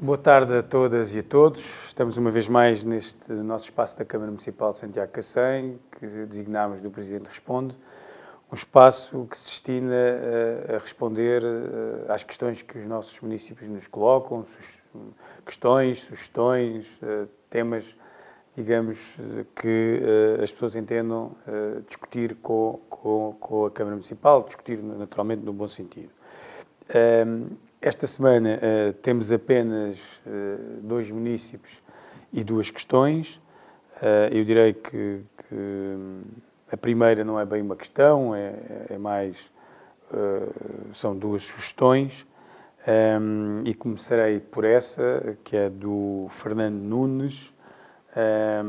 Boa tarde a todas e a todos. Estamos uma vez mais neste nosso espaço da Câmara Municipal de Santiago Cacém, que designámos do Presidente Responde, um espaço que se destina a responder às questões que os nossos municípios nos colocam, questões, sugestões, temas, digamos, que as pessoas entendam discutir com a Câmara Municipal, discutir naturalmente no bom sentido. Esta semana temos apenas 2 municípios e 2 questões. Eu direi que a primeira não é bem uma questão, é mais, são 2 sugestões, e começarei por essa, que é do Fernando Nunes. É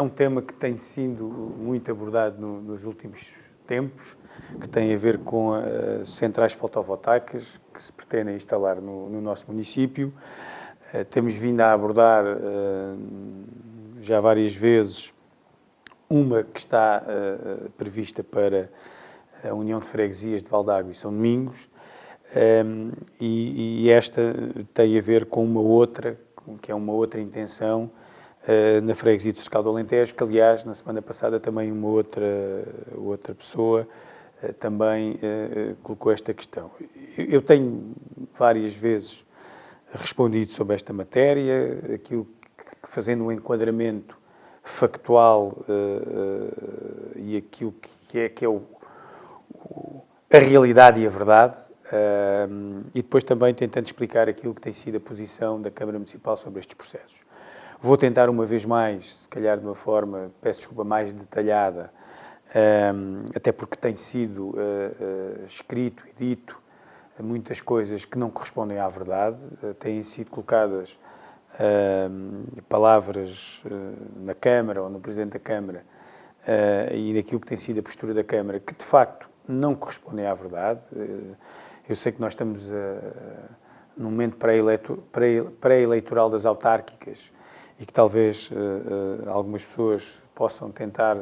um tema que tem sido muito abordado nos últimos tempos, que tem a ver com as centrais fotovoltaicas que se pretendem instalar no nosso município. Temos vindo a abordar já várias vezes uma que está prevista para a União de Freguesias de Valdágua e São Domingos, e esta tem a ver com uma outra, que é uma outra intenção, na freguesia de Cercal do Alentejo, que aliás na semana passada também uma outra pessoa também colocou esta questão. Eu tenho várias vezes respondido sobre esta matéria, aquilo que, fazendo um enquadramento factual e aquilo que é a realidade e a verdade, e depois também tentando explicar aquilo que tem sido a posição da Câmara Municipal sobre estes processos. Vou tentar uma vez mais, se calhar de uma forma, peço desculpa, mais detalhada, até porque tem sido escrito e dito muitas coisas que não correspondem à verdade, têm sido colocadas palavras na Câmara ou no Presidente da Câmara e daquilo que tem sido a postura da Câmara que de facto não correspondem à verdade. Eu sei que nós estamos num momento pré-eleitoral das autárquicas e que talvez algumas pessoas possam tentar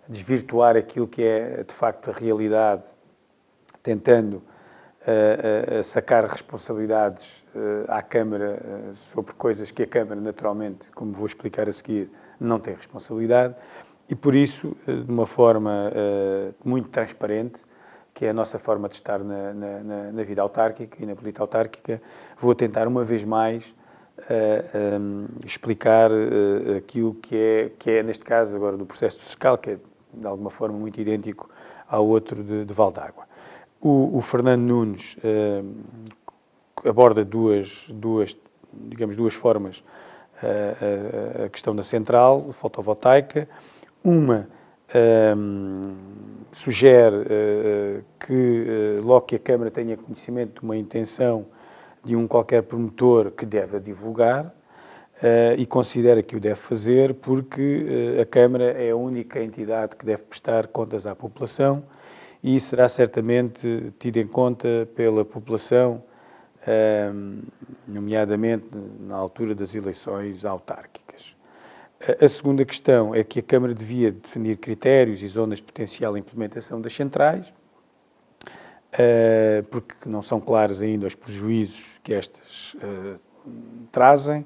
desvirtuar aquilo que é, de facto, a realidade, tentando sacar responsabilidades à Câmara sobre coisas que a Câmara, naturalmente, como vou explicar a seguir, não tem responsabilidade, e por isso, de uma forma muito transparente, que é a nossa forma de estar na vida autárquica e na política autárquica, vou tentar uma vez mais explicar aquilo que é, neste caso, agora do processo do Cercal, que é, de alguma forma, muito idêntico ao outro de Valdágua. O Fernando Nunes aborda duas formas a questão da central fotovoltaica. Uma sugere que, logo que a Câmara tenha conhecimento de uma intenção de um qualquer promotor, que deve divulgar, e considera que o deve fazer porque a Câmara é a única entidade que deve prestar contas à população e será certamente tido em conta pela população, nomeadamente na altura das eleições autárquicas. A segunda questão é que a Câmara devia definir critérios e zonas de potencial implementação das centrais, porque não são claros ainda os prejuízos que estas trazem,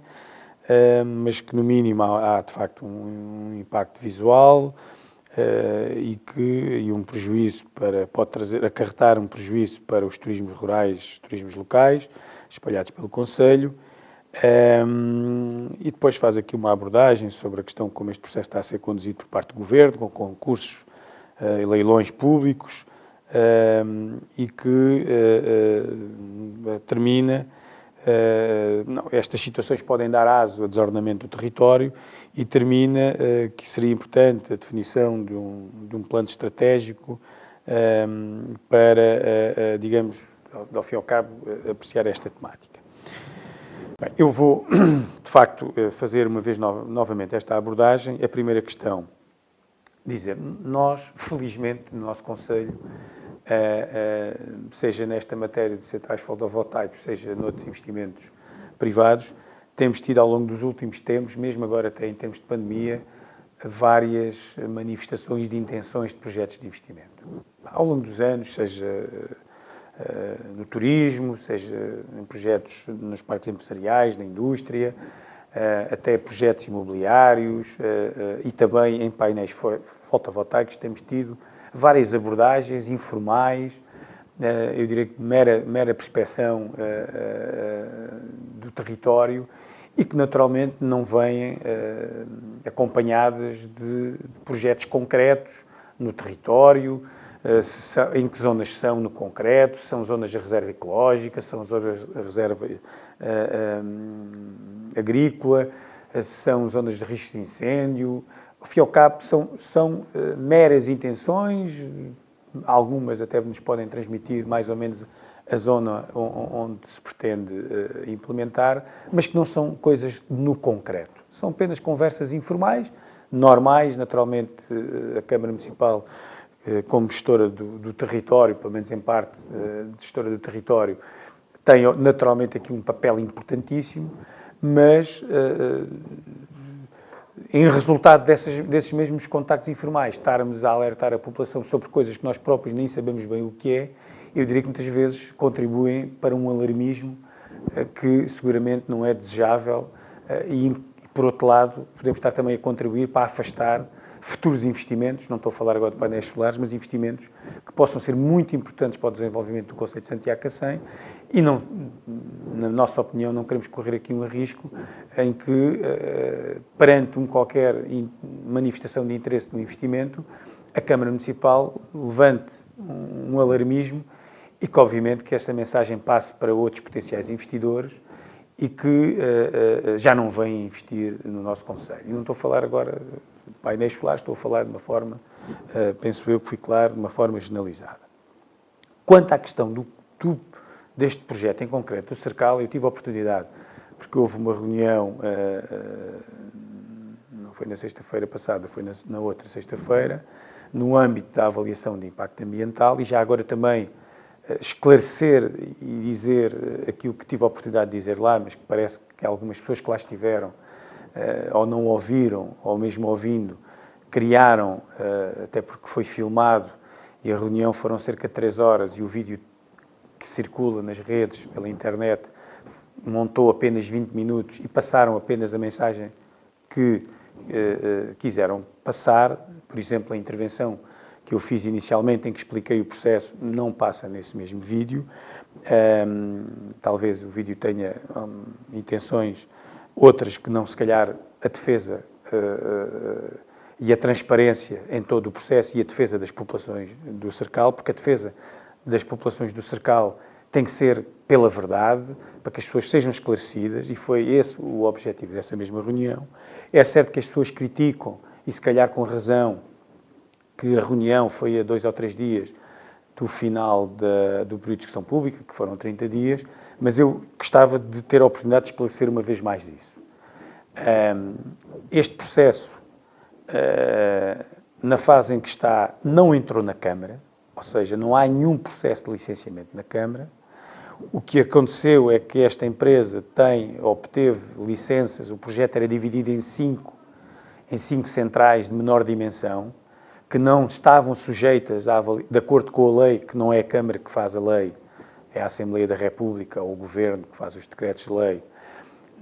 mas que no mínimo há de facto um impacto visual e um prejuízo pode acarretar um prejuízo para os turismos rurais, turismos locais, espalhados pelo Conselho, e depois faz aqui uma abordagem sobre a questão como este processo está a ser conduzido por parte do Governo, com concursos e leilões públicos, e que termina. Estas situações podem dar aso a desordenamento do território e termina que seria importante a definição de um plano estratégico para, digamos, ao fim e ao cabo, apreciar esta temática. Bem, eu vou, de facto, fazer uma vez novamente esta abordagem. A primeira questão, dizer, nós, felizmente, no nosso Conselho, seja nesta matéria de centrais fotovoltaicos, seja noutros investimentos privados, temos tido ao longo dos últimos tempos, mesmo agora até em tempos de pandemia, várias manifestações de intenções de projetos de investimento. Ao longo dos anos, seja no turismo, seja em projetos nos parques empresariais, na indústria, até projetos imobiliários e também em painéis fotovoltaicos. Temos tido várias abordagens informais, eu diria que mera prospeção do território e que naturalmente não vêm acompanhadas de projetos concretos no território, em que zonas são no concreto, são zonas de reserva ecológica, são zonas de reserva agrícola, são zonas de risco de incêndio. Ao fim e ao cabo, são meras intenções, algumas até nos podem transmitir mais ou menos a zona onde se pretende implementar, mas que não são coisas no concreto. São apenas conversas informais, normais. Naturalmente, a Câmara Municipal, como gestora do território, pelo menos em parte gestora do território, tem naturalmente aqui um papel importantíssimo, mas em resultado desses mesmos contactos informais, estarmos a alertar a população sobre coisas que nós próprios nem sabemos bem o que é, eu diria que muitas vezes contribuem para um alarmismo que seguramente não é desejável e, por outro lado, podemos estar também a contribuir para afastar futuros investimentos, não estou a falar agora de painéis solares, mas investimentos que possam ser muito importantes para o desenvolvimento do conceito de Santiago-Cacém e, não, na nossa opinião, não queremos correr aqui um risco em que, perante qualquer manifestação de interesse no investimento, a Câmara Municipal levante um alarmismo e que, obviamente, que esta mensagem passe para outros potenciais investidores e que já não vêm investir no nosso concelho. E não estou a falar agora de painéis solares, estou a falar de uma forma, penso eu que fui claro, de uma forma generalizada. Quanto à questão deste projeto em concreto, do Cercal, eu tive a oportunidade, porque houve uma reunião, não foi na sexta-feira passada, foi na outra sexta-feira, no âmbito da avaliação de impacto ambiental, e já agora também esclarecer e dizer aquilo que tive a oportunidade de dizer lá, mas que parece que algumas pessoas que lá estiveram ou não ouviram, ou mesmo ouvindo, criaram, até porque foi filmado, e a reunião foram cerca de 3 horas, e o vídeo que circula nas redes, pela internet, montou apenas 20 minutos e passaram apenas a mensagem que quiseram passar. Por exemplo, a intervenção que eu fiz inicialmente, em que expliquei o processo, não passa nesse mesmo vídeo. Talvez o vídeo tenha intenções outras que não, se calhar, a defesa e a transparência em todo o processo e a defesa das populações do Cercal, porque a defesa das populações do Cercal tem que ser pela verdade, para que as pessoas sejam esclarecidas, e foi esse o objetivo dessa mesma reunião. É certo que as pessoas criticam, e se calhar com razão, que a reunião foi a 2 ou 3 dias do final do período de discussão pública, que foram 30 dias, mas eu gostava de ter a oportunidade de esclarecer uma vez mais isso. Este processo, na fase em que está, não entrou na Câmara, ou seja, não há nenhum processo de licenciamento na Câmara. O que aconteceu é que esta empresa obteve licenças, o projeto era dividido em 5 centrais de menor dimensão, que não estavam sujeitas, de acordo com a lei, que não é a Câmara que faz a lei, é a Assembleia da República ou o Governo que faz os decretos de lei,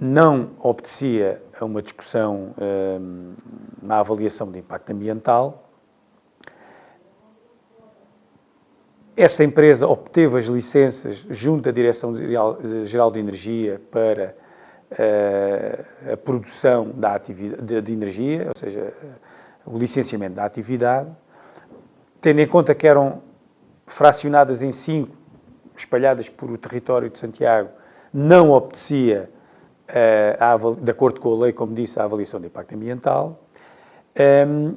não obedecia a uma discussão, na avaliação de impacto ambiental. Essa empresa obteve as licenças junto à Direção-Geral de Energia para a produção de energia, ou seja, o licenciamento da atividade, tendo em conta que eram fracionadas em 5, espalhadas por o território de Santiago, não obedecia, de acordo com a lei, como disse, a avaliação de impacto ambiental,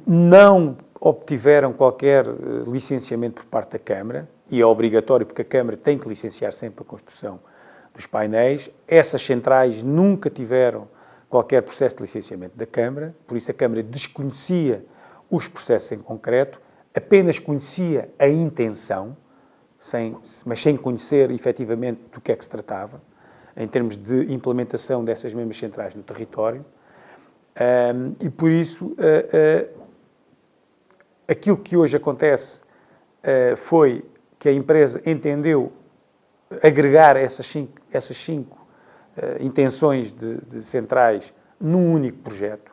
não obtiveram qualquer licenciamento por parte da Câmara, e é obrigatório porque a Câmara tem que licenciar sempre a construção dos painéis. Essas centrais nunca tiveram qualquer processo de licenciamento da Câmara, por isso a Câmara desconhecia os processos em concreto, apenas conhecia a intenção, mas sem conhecer efetivamente do que é que se tratava, em termos de implementação dessas mesmas centrais no território, e por isso aquilo que hoje acontece foi que a empresa entendeu agregar essas cinco intenções centrais num único projeto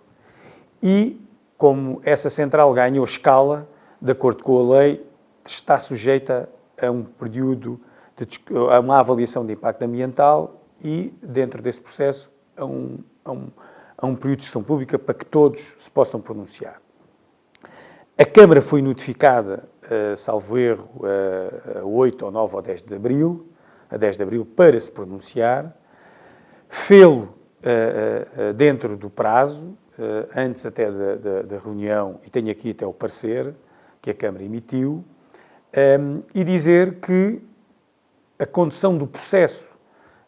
e, como essa central ganhou escala, de acordo com a lei, está sujeita a um período, a uma avaliação de impacto ambiental e, dentro desse processo, a um período de sessão pública para que todos se possam pronunciar. A Câmara foi notificada, salvo erro, a 8 ou 9 ou 10 de abril, para se pronunciar, fê-lo dentro do prazo, antes até da reunião, e tenho aqui até o parecer que a Câmara emitiu, e dizer que a condução do processo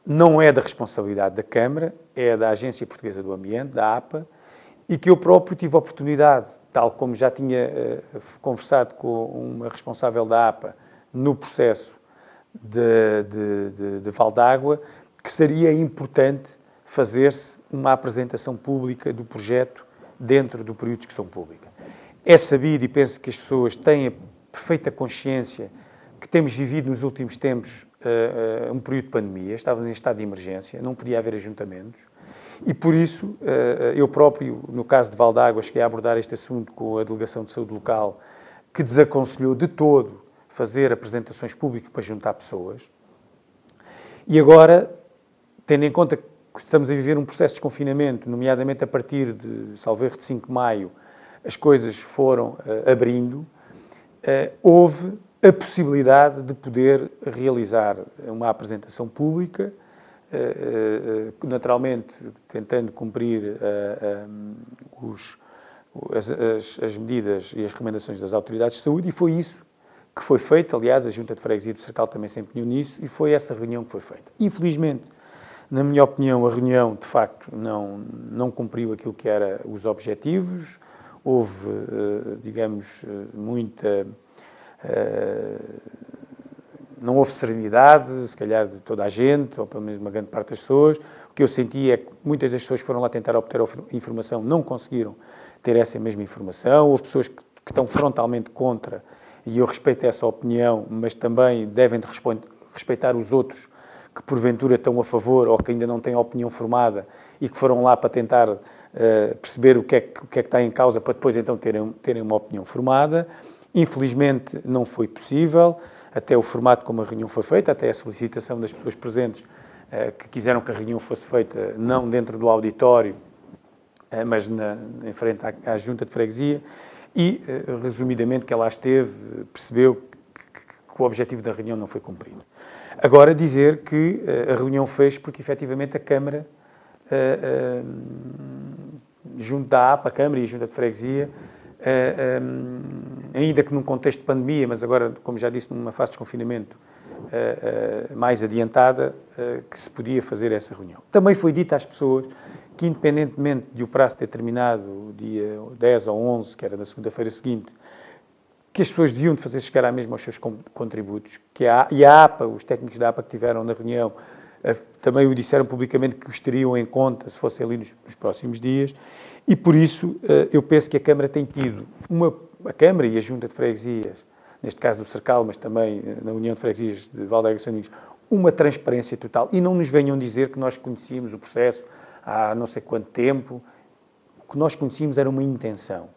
não é da responsabilidade da Câmara, é da Agência Portuguesa do Ambiente, da APA, e que eu próprio tive a oportunidade, tal como já tinha conversado com uma responsável da APA no processo de Val d'Água, que seria importante fazer-se uma apresentação pública do projeto dentro do período de discussão pública. É sabido, e penso que as pessoas têm a perfeita consciência, que temos vivido nos últimos tempos um período de pandemia, estávamos em estado de emergência, não podia haver ajuntamentos, e por isso eu próprio, no caso de Val d'Água, cheguei a abordar este assunto com a Delegação de Saúde Local, que desaconselhou de todo fazer apresentações públicas para juntar pessoas. E agora, tendo em conta que estamos a viver um processo de desconfinamento, nomeadamente a partir de, salvo erro, de 5 de maio, as coisas foram abrindo, houve a possibilidade de poder realizar uma apresentação pública, naturalmente tentando cumprir as medidas e as recomendações das autoridades de saúde, e foi isso que foi feito. Aliás, a Junta de Freguesia do Sercal também se empenhou nisso, e foi essa reunião que foi feita. Infelizmente, na minha opinião, a reunião, de facto, não cumpriu aquilo que eram os objetivos. Houve, digamos, não houve serenidade, se calhar, de toda a gente, ou pelo menos uma grande parte das pessoas. O que eu senti é que muitas das pessoas que foram lá tentar obter informação não conseguiram ter essa mesma informação. Houve pessoas que estão frontalmente contra, e eu respeito essa opinião, mas também devem respeitar os outros que porventura estão a favor ou que ainda não têm a opinião formada e que foram lá para tentar perceber o que é que está em causa para depois então terem uma opinião formada. Infelizmente não foi possível, até o formato como a reunião foi feita, até a solicitação das pessoas presentes que quiseram que a reunião fosse feita não dentro do auditório, mas em frente à Junta de Freguesia, e, resumidamente, que lá esteve, percebeu que o objetivo da reunião não foi cumprido. Agora, dizer que a reunião fez porque, efetivamente, a Câmara, junto da APA, a Câmara e a Junta de Freguesia, ainda que num contexto de pandemia, mas agora, como já disse, numa fase de desconfinamento mais adiantada, que se podia fazer essa reunião. Também foi dito às pessoas que, independentemente de o prazo ter terminado o dia 10 ou 11, que era na segunda-feira seguinte, que as pessoas deviam de fazer chegar à mesma os seus contributos, e a APA, os técnicos da APA que estiveram na reunião, também o disseram publicamente que os teriam em conta se fossem ali nos próximos dias, e por isso eu penso que a Câmara tem tido, a Câmara e a Junta de Freguesias, neste caso do Sercal, mas também na União de Freguesias de Val d'Água e São Domingos, uma transparência total, e não nos venham dizer que nós conhecíamos o processo há não sei quanto tempo. O que nós conhecíamos era uma intenção.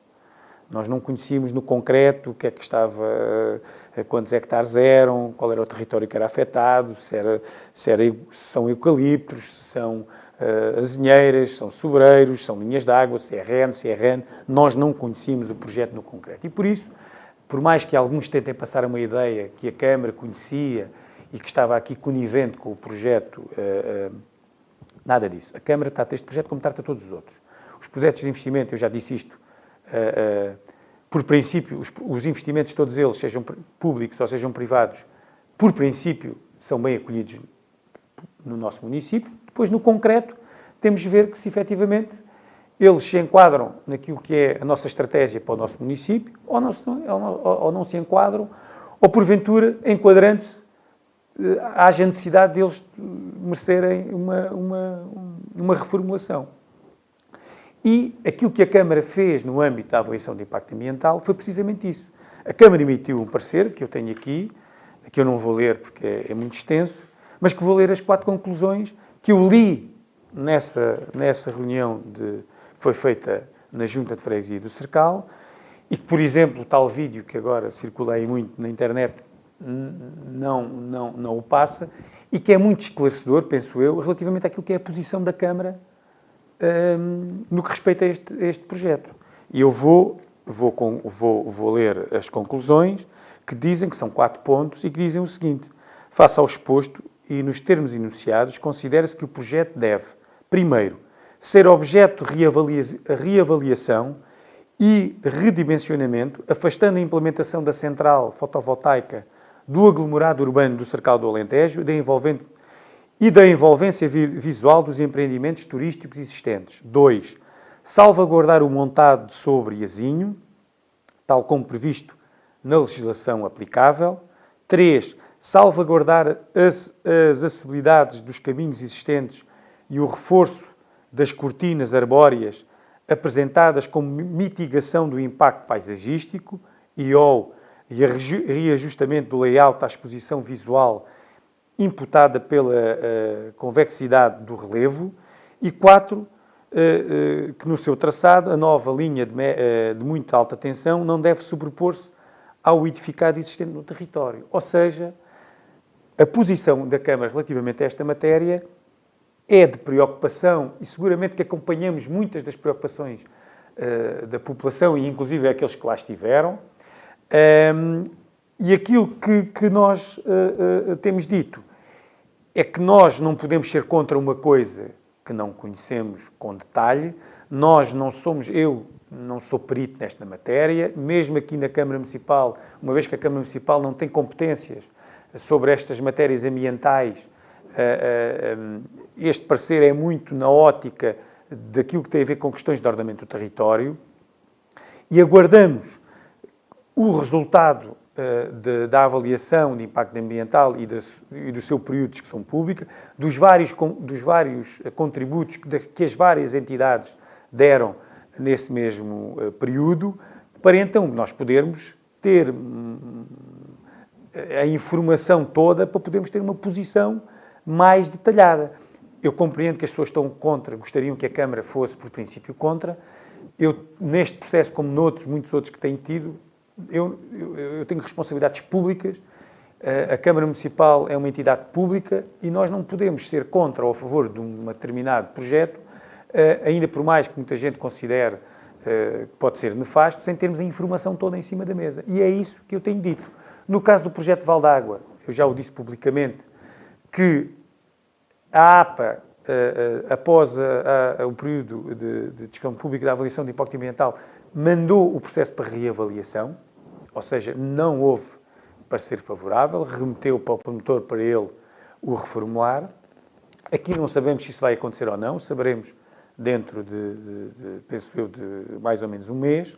Nós não conhecíamos no concreto o que é que estava, quantos hectares eram, qual era o território que era afetado, se são eucaliptos, se são azinheiras, são sobreiros, são linhas de água, se é REN. Nós não conhecíamos o projeto no concreto. E por isso, por mais que alguns tentem passar uma ideia que a Câmara conhecia e que estava aqui conivente com o projeto, nada disso. A Câmara trata este projeto como trata todos os outros. Os projetos de investimento, eu já disse isto, por princípio, os investimentos, todos eles, sejam públicos ou sejam privados, por princípio, são bem acolhidos no nosso município. Depois, no concreto, temos de ver que, se efetivamente, eles se enquadram naquilo que é a nossa estratégia para o nosso município, ou não se enquadram, ou, porventura, enquadrando-se, haja necessidade deles merecerem uma reformulação. E aquilo que a Câmara fez no âmbito da avaliação de impacto ambiental foi precisamente isso. A Câmara emitiu um parecer, que eu tenho aqui, que eu não vou ler porque é muito extenso, mas que vou ler as 4 conclusões que eu li nessa reunião que foi feita na Junta de Freguesia do Cercal e que, por exemplo, o tal vídeo que agora circula aí muito na internet não o passa e que é muito esclarecedor, penso eu, relativamente àquilo que é a posição da Câmara no que respeita a este projeto. E eu vou ler as conclusões que dizem que são 4 pontos e que dizem o seguinte: face ao exposto e nos termos enunciados, considera-se que o projeto deve, primeiro, ser objeto de reavaliação e redimensionamento, afastando a implementação da central fotovoltaica do aglomerado urbano do Cercal do Alentejo e da envolvência visual dos empreendimentos turísticos existentes. 2. Salvaguardar o montado sobre Iazinho, tal como previsto na legislação aplicável. 3. Salvaguardar as acessibilidades dos caminhos existentes e o reforço das cortinas arbóreas apresentadas como mitigação do impacto paisagístico e reajustamento do layout à exposição visual imputada pela convexidade do relevo. E 4, que no seu traçado a nova linha de muito alta tensão não deve sobrepor-se ao edificado existente no território. Ou seja, a posição da Câmara relativamente a esta matéria é de preocupação e seguramente que acompanhamos muitas das preocupações da população e inclusive aqueles que lá estiveram. E aquilo que nós temos dito é que nós não podemos ser contra uma coisa que não conhecemos com detalhe. Eu não sou perito nesta matéria, mesmo aqui na Câmara Municipal, uma vez que a Câmara Municipal não tem competências sobre estas matérias ambientais, este parecer é muito na ótica daquilo que tem a ver com questões de ordenamento do território e aguardamos o resultado da avaliação de impacto ambiental e do seu período de discussão pública, dos vários contributos que as várias entidades deram nesse mesmo período, para então nós podermos ter a informação toda para podermos ter uma posição mais detalhada. Eu compreendo que as pessoas estão contra, gostariam que a Câmara fosse, por princípio, contra. Eu, neste processo, como noutros, muitos outros que tenho tido, eu tenho responsabilidades públicas. A Câmara Municipal é uma entidade pública e nós não podemos ser contra ou a favor de um determinado projeto, ainda por mais que muita gente considere que pode ser nefasto, sem termos a informação toda em cima da mesa. E é isso que eu tenho dito. No caso do projeto Val d'Água, eu já o disse publicamente, que a APA, após o período de discussão pública da avaliação de impacto ambiental, mandou o processo para reavaliação, ou seja, não houve parecer favorável, remeteu para o promotor para ele o reformular. Aqui não sabemos se isso vai acontecer ou não, saberemos dentro penso eu, de mais ou menos um mês,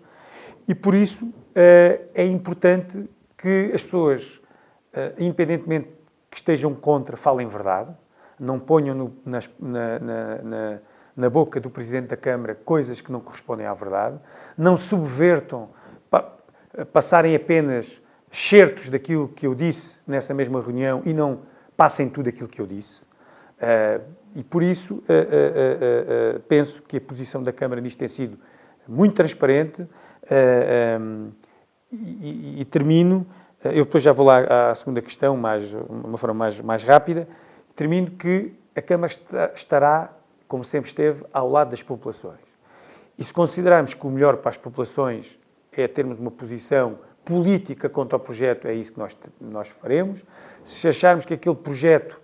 e por isso é importante que as pessoas, independentemente que estejam contra, falem verdade, não ponham na boca do Presidente da Câmara coisas que não correspondem à verdade, não subvertam, passarem apenas excertos daquilo que eu disse nessa mesma reunião e não passem tudo aquilo que eu disse. E por isso penso que a posição da Câmara nisto tem sido muito transparente e termino, eu depois já vou lá à segunda questão, de uma forma mais rápida, termino que a Câmara estará, como sempre esteve, ao lado das populações. E se considerarmos que o melhor para as populações é termos uma posição política contra o projeto, é isso que nós faremos. Se acharmos que aquele projeto,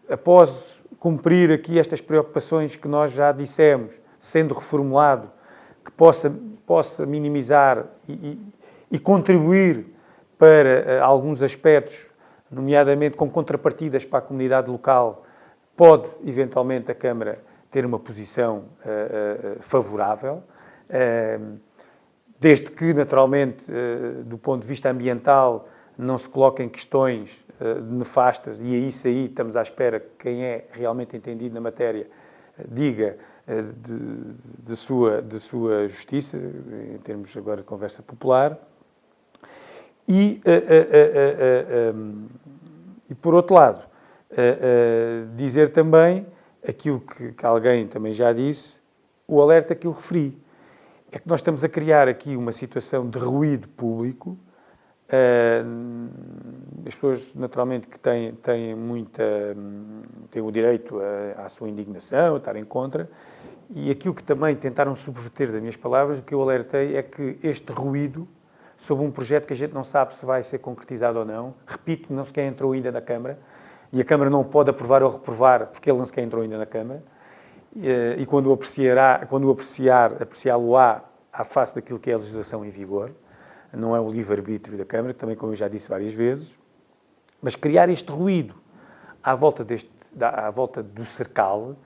após cumprir aqui estas preocupações que nós já dissemos, sendo reformulado, que possa minimizar e contribuir para alguns aspectos, nomeadamente com contrapartidas para a comunidade local, pode, eventualmente, a Câmara ter uma posição favorável, desde que, naturalmente, do ponto de vista ambiental, não se coloquem questões nefastas, e isso aí estamos à espera que quem é realmente entendido na matéria diga de sua justiça, em termos agora de conversa popular. E por outro lado, Dizer também aquilo que alguém também já disse, o alerta que eu referi. É que nós estamos a criar aqui uma situação de ruído público. As pessoas, naturalmente, que têm o direito à sua indignação, a estarem contra, e aquilo que também tentaram subverter das minhas palavras, o que eu alertei é que este ruído, sobre um projeto que a gente não sabe se vai ser concretizado ou não, repito, não sequer entrou ainda na Câmara, e a Câmara não pode aprovar ou reprovar, porque ele não sequer entrou ainda na Câmara, e quando o apreciá-lo-á à face daquilo que é a legislação em vigor, não é o livre-arbítrio da Câmara, também como eu já disse várias vezes, mas criar este ruído à volta do cercal,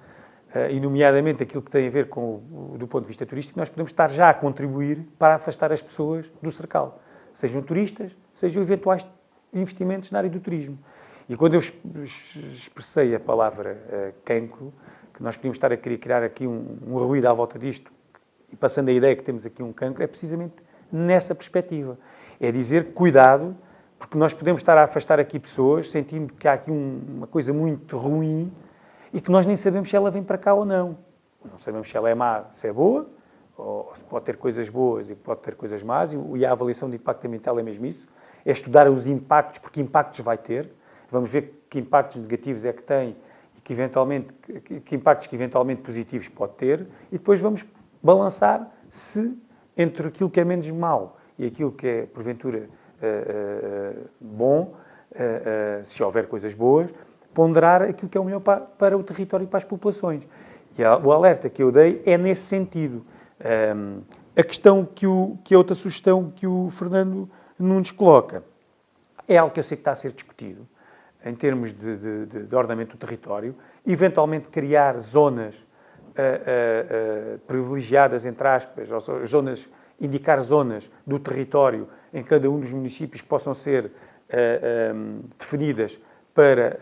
e nomeadamente aquilo que tem a ver do ponto de vista turístico, nós podemos estar já a contribuir para afastar as pessoas do cercal, sejam turistas, sejam eventuais investimentos na área do turismo. E quando eu expressei a palavra cancro, que nós podíamos estar a querer criar aqui um ruído à volta disto, e passando a ideia que temos aqui um cancro, é precisamente nessa perspectiva. É dizer, cuidado, porque nós podemos estar a afastar aqui pessoas, sentindo que há aqui uma coisa muito ruim, e que nós nem sabemos se ela vem para cá ou não. Não sabemos se ela é má, se é boa, ou se pode ter coisas boas e pode ter coisas más, e a avaliação de impacto ambiental é mesmo isso, é estudar os impactos, porque impactos vai ter, vamos ver que impactos negativos é que tem, e que impactos que eventualmente positivos pode ter, e depois vamos balançar se entre aquilo que é menos mau e aquilo que é, porventura, bom, se houver coisas boas, ponderar aquilo que é o melhor para o território e para as populações. E o alerta que eu dei é nesse sentido. A questão que é outra sugestão que o Fernando Nunes coloca é algo que eu sei que está a ser discutido em termos de ordenamento do território, eventualmente criar zonas privilegiadas, entre aspas, ou seja, indicar zonas do território em cada um dos municípios que possam ser definidas para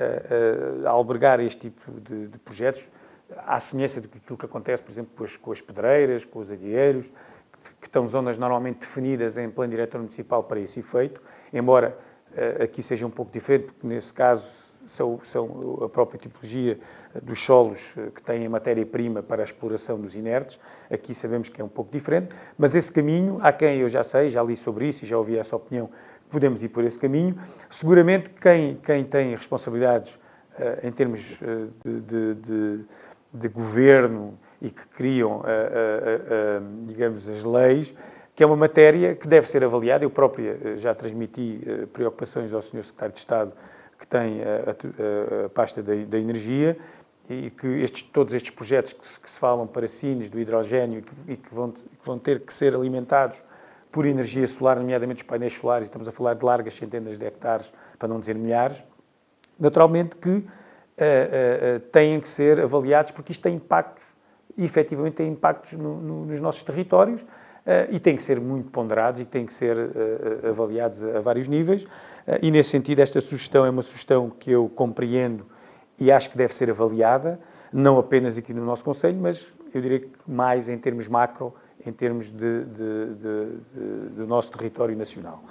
albergar este tipo de projetos, à semelhança daquilo que acontece, por exemplo, com as pedreiras, com os alheiros, que estão zonas normalmente definidas em plano diretor municipal para esse efeito, embora aqui seja um pouco diferente, porque nesse caso são a própria tipologia dos solos que têm a matéria-prima para a exploração dos inertes. Aqui sabemos que é um pouco diferente, mas esse caminho, há quem eu já sei, já li sobre isso e já ouvi essa opinião, podemos ir por esse caminho. Seguramente quem tem responsabilidades em termos de governo e que criam, digamos, as leis, que é uma matéria que deve ser avaliada. Eu própria já transmiti preocupações ao Sr. Secretário de Estado, que tem a pasta da energia, e que todos estes projetos que se falam para Sines, do hidrogénio, e que vão ter que ser alimentados por energia solar, nomeadamente os painéis solares, e estamos a falar de largas centenas de hectares, para não dizer milhares, naturalmente que têm que ser avaliados, porque isto tem impactos, e efetivamente tem impactos nos nossos territórios, e têm que ser muito ponderados e têm que ser avaliados a vários níveis, e nesse sentido esta sugestão é uma sugestão que eu compreendo e acho que deve ser avaliada, não apenas aqui no nosso Conselho, mas eu diria que mais em termos macro, em termos do nosso território nacional.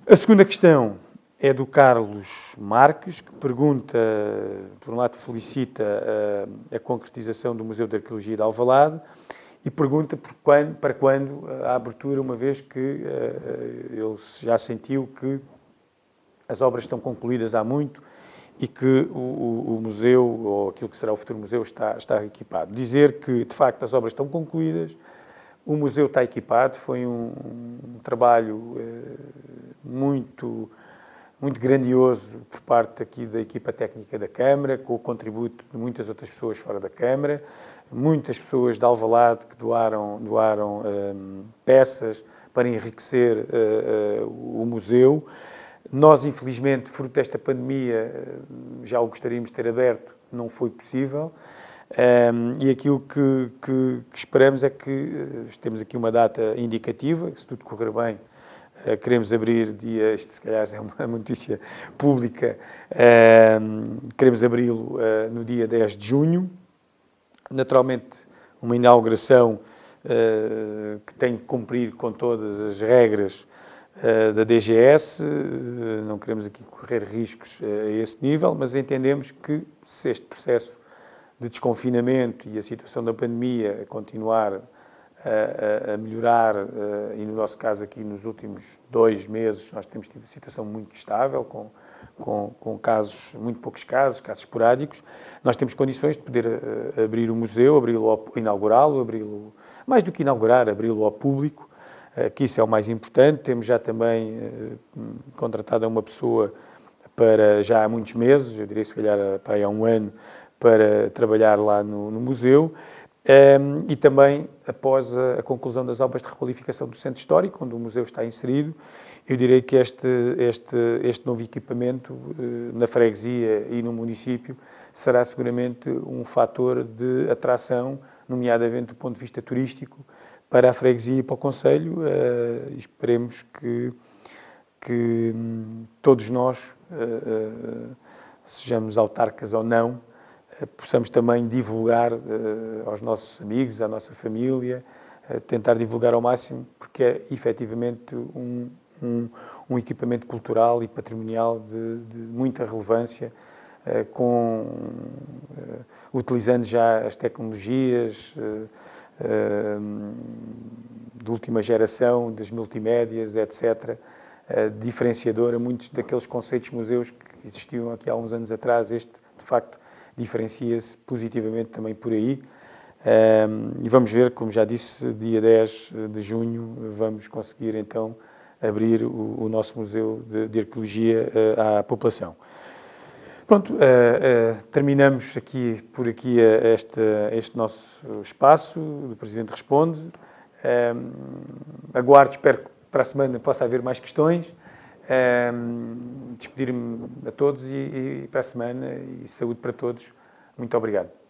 A segunda questão é do Carlos Marques, que pergunta, por um lado felicita a concretização do Museu de Arqueologia de Alvalade, e pergunta para quando a abertura, uma vez que ele já sentiu que as obras estão concluídas há muito e que o museu, ou aquilo que será o futuro museu, está equipado. Dizer que, de facto, as obras estão concluídas, o museu está equipado, foi um trabalho muito grandioso por parte aqui da equipa técnica da Câmara, com o contributo de muitas outras pessoas fora da Câmara, muitas pessoas de Alvalade que doaram peças para enriquecer o museu. Nós, infelizmente, fruto desta pandemia, já o gostaríamos de ter aberto, não foi possível. E aquilo que esperamos é que temos aqui uma data indicativa, que se tudo correr bem, queremos abrir isto se calhar é uma notícia pública, queremos abri-lo no dia 10 de junho. Naturalmente, uma inauguração que tem que cumprir com todas as regras da DGS, não queremos aqui correr riscos a esse nível, mas entendemos que se este processo de desconfinamento e a situação da pandemia continuar a melhorar, e no nosso caso aqui nos últimos 2 meses nós temos tido uma situação muito estável, com casos, muito poucos casos esporádicos, nós temos condições de poder abrir o museu, inaugurá-lo, abri-lo, mais do que inaugurar, abri-lo ao público, que isso é o mais importante. Temos já também contratado uma pessoa para já há muitos meses, eu diria se calhar para aí há 1 ano, para trabalhar lá no museu, e também após a conclusão das obras de requalificação do centro histórico, onde o museu está inserido, eu direi que este novo equipamento na freguesia e no município será seguramente um fator de atração, nomeadamente do ponto de vista turístico, para a freguesia e para o concelho. Esperemos que todos nós, sejamos autarcas ou não, possamos também divulgar aos nossos amigos, à nossa família, tentar divulgar ao máximo, porque é efetivamente um equipamento cultural e patrimonial de muita relevância, utilizando já as tecnologias de última geração, das multimédias, etc., diferenciadora, muitos daqueles conceitos museus que existiam aqui há uns anos atrás. Este, de facto, diferencia-se positivamente também por aí, e vamos ver, como já disse, dia 10 de junho vamos conseguir então abrir o nosso Museu de Arqueologia à população. Pronto, terminamos por aqui este nosso espaço do Presidente Responde. Aguardo, espero que para a semana possa haver mais questões. Despedir-me a todos e para a semana, e saúde para todos. Muito obrigado.